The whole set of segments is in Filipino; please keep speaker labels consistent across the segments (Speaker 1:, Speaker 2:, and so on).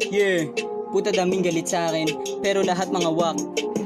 Speaker 1: Yeah, puta daming galit sa akin, pero lahat mga wak.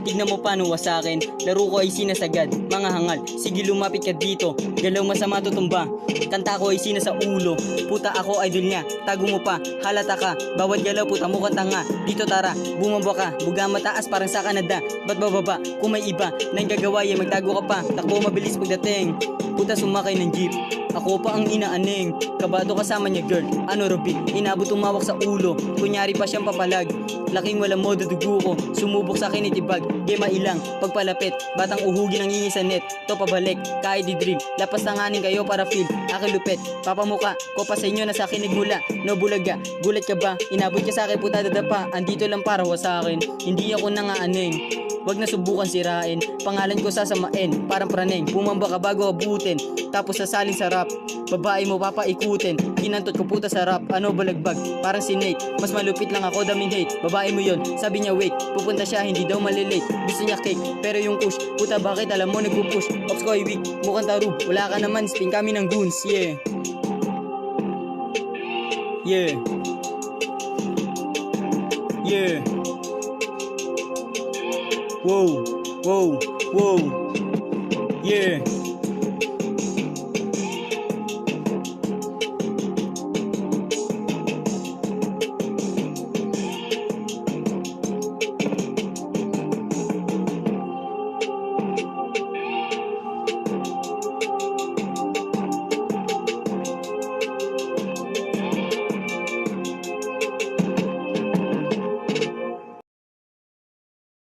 Speaker 1: Tignan mo paano wasakin, laro ko ay sinasagad, mga hangal, sige lumapit ka dito, galaw masama tutumba, kanta ko ay sinasa ulo, puta ako idol niya, tago mo pa, halata ka, bawat galaw puta mo kanta nga, dito tara, bumaba ka, buga mataas parang sa Canada, ba't bababa, kung may iba, nang gagawa yan magtago ka pa, takbo mabilis pagdating, puta sumakay ng jeep, ako pa ang inaaning, kabado kasama niya girl, ano Robby, inabot tumawak sa ulo, kunyari pa siyang papalag, laking walang modo dugo ko, sumubok sa akin itibag, gema ilang, pagpalapit, batang uhugin ang ingi sa net, to pabalik, kahit di-drink, lapas tanganin kayo para feel, aking lupet, papamuka, ko pa sa inyo na sa akin nagmula, no bulaga, gulat ka ba, inabot ka sa akin puta dadapa, andito lang para sa akin, hindi ako nangaaning. Wag na subukan sirain, pangalan ko sasamain, parang praneng, bumamba ka bago abutin, tapos sasalin sa rap, babae mo papaikutin, kinantot ko puta sa rap, ano balagbag, parang si Nate, mas malupit lang ako daming hate, babae mo yon, sabi niya wait, pupunta siya hindi daw malilate, gusto niya cake, pero yung kush, puta bakit alam mo nagpupush, ops ko ay weak, mukhang tarub, wala ka naman, spin kami ng goons, yeah. Whoa, yeah.